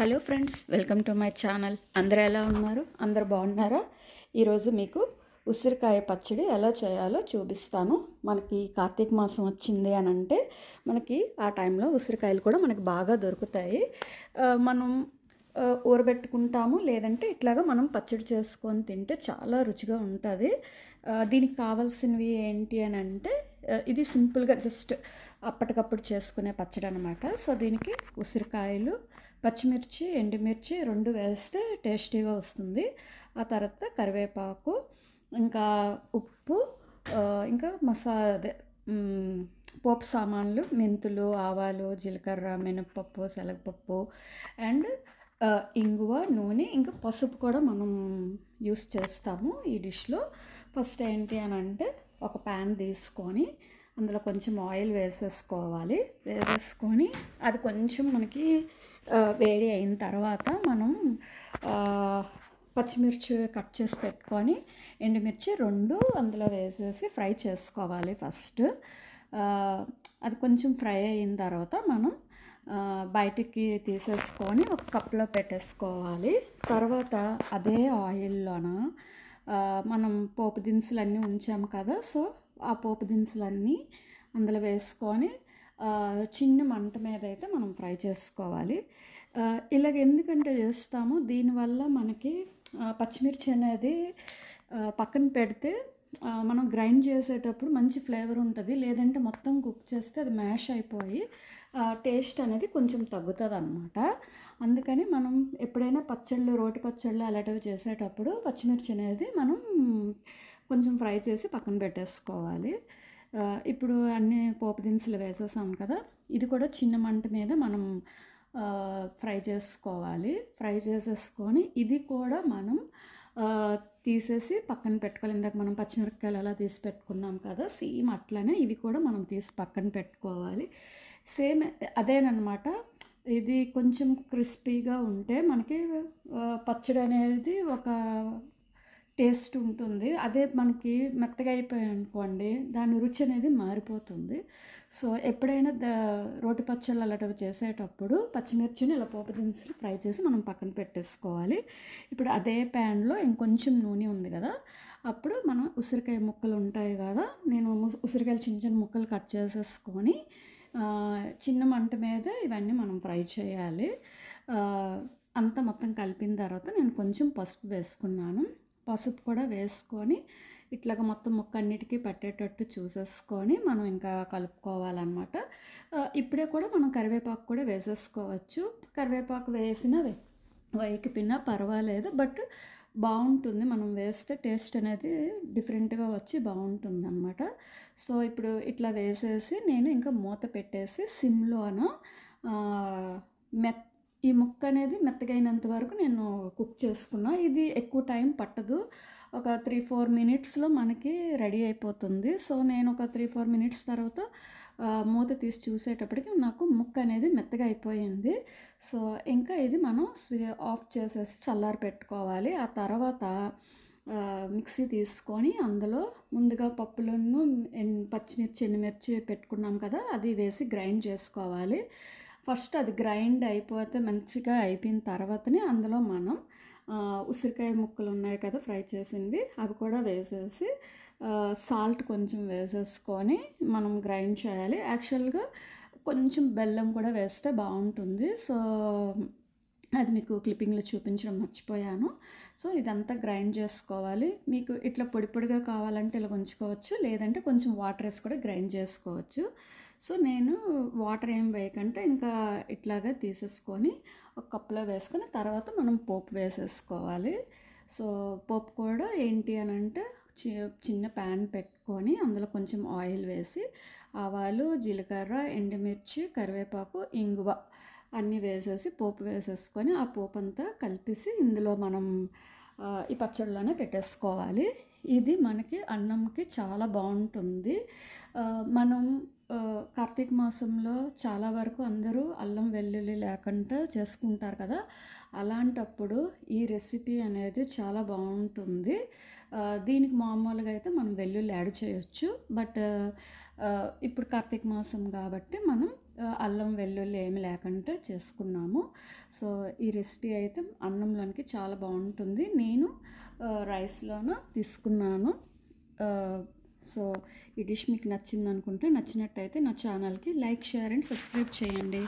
Hello friends, welcome to my channel. అందరూ ఎలా ఉన్నారు? అందరూ బాగున్నారా? ఈరోజు మీకు ఉసిరికాయ పచ్చడి ఎలా చేయాలో చూపిస్తాను. మనకి కార్తీక మాసం వచ్చింది అని అంటే మనకి ఆ టైంలో ఉసిరికాయలు కూడా మనకి బాగా దొరుకుతాయి. మనం ఊరబెట్టుకుంటాము, లేదంటే ఇట్లాగా మనం పచ్చడి చేసుకొని తింటే చాలా రుచిగా ఉంటుంది. దీనికి కావాల్సినవి ఏంటి అని అంటే ఇది సింపుల్గా జస్ట్ అప్పటికప్పుడు చేసుకునే పచ్చడి అనమాట. సో దీనికి ఉసిరికాయలు, పచ్చిమిర్చి, ఎండుమిర్చి రెండు వేస్తే టేస్టీగా వస్తుంది. ఆ తర్వాత కరివేపాకు, ఇంకా ఉప్పు, ఇంకా అదే పోపు సామాన్లు, మెంతులు, ఆవాలు, జీలకర్ర, మినపప్పు, శనగపప్పు అండ్ ఇంగువ, నూనె, ఇంకా పసుపు కూడా మనం యూస్ చేస్తాము ఈ డిష్లో. ఫస్ట్ ఏంటి అని అంటే ఒక ప్యాన్ తీసుకొని అందులో కొంచెం ఆయిల్ వేసేసుకోవాలి. వేసేసుకొని అది కొంచెం మనకి వేడి అయిన తర్వాత మనం పచ్చిమిర్చి కట్ చేసి పెట్టుకొని ఎండుమిర్చి రెండు అందులో వేసేసి ఫ్రై చేసుకోవాలి. ఫస్ట్ అది కొంచెం ఫ్రై అయిన తర్వాత మనం బయటికి తీసేసుకొని ఒక కప్లో పెట్టేసుకోవాలి. తర్వాత అదే ఆయిల్లోన మనం పోపు దినుసులన్నీ ఉంచాము కదా, సో ఆ పోపు దినుసులన్నీ అందులో వేసుకొని చిన్న మంట మీద అయితే మనం ఫ్రై చేసుకోవాలి. ఇలాగ ఎందుకంటే చేస్తాము, దీనివల్ల మనకి పచ్చిమిర్చి అనేది పక్కన పెడితే మనం గ్రైండ్ చేసేటప్పుడు మంచి ఫ్లేవర్ ఉంటుంది. లేదంటే మొత్తం కుక్ చేస్తే అది మ్యాష్ అయిపోయి టేస్ట్ అనేది కొంచెం తగ్గుతుంది అన్నమాట. అందుకని మనం ఎప్పుడైనా పచ్చళ్ళు, రోటి పచ్చళ్ళు అలాంటివి చేసేటప్పుడు పచ్చిమిర్చి అనేది మనం కొంచెం ఫ్రై చేసి పక్కన పెట్టేసుకోవాలి. ఇప్పుడు అన్ని పోపు దినుసులు వేసేసాం కదా, ఇది కూడా చిన్న మంట మీద మనం ఫ్రై చేసుకోవాలి. ఫ్రై చేసేసుకొని ఇది కూడా మనం తీసేసి పక్కన పెట్టుకోవాలి. ఇందాక మనం పచ్చిమిరపకాయలు అలా తీసి పెట్టుకున్నాం కదా, సేమ్ అట్లనే ఇవి కూడా మనం తీసి పక్కన పెట్టుకోవాలి. సేమ్ అదేనమాట. ఇది కొంచెం క్రిస్పీగా ఉంటే మనకి పచ్చడి అనేది ఒక టేస్ట్ ఉంటుంది. అదే మనకి మెత్తగా అయిపోయాయి అనుకోండి, దాని రుచి అనేది మారిపోతుంది. సో ఎప్పుడైనా రోటి పచ్చళ్ళు అలాంటివి చేసేటప్పుడు పచ్చిమిర్చిని ఇలా పోపు దినుసులు ఫ్రై చేసి మనం పక్కన పెట్టేసుకోవాలి. ఇప్పుడు అదే ప్యాన్లో ఇంకొంచెం నూనె ఉంది కదా, అప్పుడు మనం ఉసిరికాయ ముక్కలు ఉంటాయి కదా, నేను ఉసిరికాయలు చిన్న చిన్న ముక్కలు కట్ చేసేసుకొని చిన్న మంట మీద ఇవన్నీ మనం ఫ్రై చేయాలి. అంతా మొత్తం కలిపిన తర్వాత నేను కొంచెం పసుపు వేసుకున్నాను. పసుపు కూడా వేసుకొని ఇట్లాగ మొత్తం ముక్క అన్నిటికీ పట్టేటట్టు చూసేసుకొని మనం ఇంకా కలుపుకోవాలన్నమాట. ఇప్పుడే కూడా మనం కరివేపాకు కూడా వేసేసుకోవచ్చు. కరివేపాకు వేసిన వేయకపోయినా పర్వాలేదు, బట్ బాగుంటుంది. మనం వేస్తే టేస్ట్ అనేది డిఫరెంట్గా వచ్చి బాగుంటుంది అన్నమాట. సో ఇప్పుడు ఇట్లా వేసేసి నేను ఇంకా మూత పెట్టేసి సిమ్లోన ఈ ముక్క అనేది మెత్తగైనంత వరకు నేను కుక్ చేసుకున్నా. ఇది ఎక్కువ టైం పట్టదు, ఒక 3-4 మినిట్స్లో మనకి రెడీ అయిపోతుంది. సో నేను ఒక 3-4 మినిట్స్ తర్వాత మూత తీసి చూసేటప్పటికి నాకు ముక్క అనేది మెత్తగా అయిపోయింది. సో ఇంకా ఇది మనం ఆఫ్ చేసేసి చల్లారి పెట్టుకోవాలి. ఆ తర్వాత మిక్సీ తీసుకొని అందులో ముందుగా పప్పులను, పచ్చిమిర్చి, ఎండుమిర్చి పెట్టుకున్నాం కదా, అది వేసి గ్రైండ్ చేసుకోవాలి. ఫస్ట్ అది గ్రైండ్ అయిపోతే మంచిగా అయిపోయిన తర్వాతనే అందులో మనం ఉసిరికాయ ముక్కలు ఉన్నాయి కదా ఫ్రై చేసినవి, అవి కూడా వేసేసి సాల్ట్ కొంచెం వేసేసుకొని మనం గ్రైండ్ చేయాలి. యాక్చువల్గా కొంచెం బెల్లం కూడా వేస్తే బాగుంటుంది. సో అది మీకు క్లిప్పింగ్లో చూపించడం మర్చిపోయాను. సో ఇదంతా గ్రైండ్ చేసుకోవాలి. మీకు ఇట్లా పొడి పొడిగా కావాలంటే ఇలా ఉంచుకోవచ్చు, లేదంటే కొంచెం వాటర్ వేసి కూడా గ్రైండ్ చేసుకోవచ్చు. సో నేను వాటర్ ఏం వేయకంటే ఇంకా ఇట్లాగా తీసేసుకొని ఒక కప్లో వేసుకొని తర్వాత మనం పోపు వేసేసుకోవాలి. సో పోపు కూడా ఏంటి అని అంటే చిన్న ప్యాన్ పెట్టుకొని అందులో కొంచెం ఆయిల్ వేసి ఆవాలు, జీలకర్ర, ఎండుమిర్చి, కరివేపాకు, ఇంగువ అన్నీ వేసేసి పోపు వేసేసుకొని ఆ పోపు అంతా కలిపేసి ఇందులో మనం ఈ పచ్చడిలోనే పెట్టేసుకోవాలి. ఇది మనకి అన్నంకి చాలా బాగుంటుంది. మనం కార్తీక మాసంలో చాలా వరకు అందరూ అల్లం వెల్లుల్లి లేకుండా చేసుకుంటారు కదా, అలాంటప్పుడు ఈ రెసిపీ అనేది చాలా బాగుంటుంది. దీనికి మామూలుగా అయితే మనం వెల్లుల్లి యాడ్ చేయొచ్చు, బట్ ఇప్పుడు కార్తీక మాసం కాబట్టి మనం అల్లం వెల్లుల్లి ఏమి లేకుండా చేసుకున్నాము. సో ఈ రెసిపీ అయితే అన్నంలోనికి చాలా బాగుంటుంది. నేను రైస్లోన తీసుకున్నాను. సో ఈ డిష్ మీకు నచ్చింది అనుకుంటే, నచ్చినట్టయితే నా ఛానల్కి లైక్, షేర్ అండ్ సబ్స్క్రైబ్ చేయండి.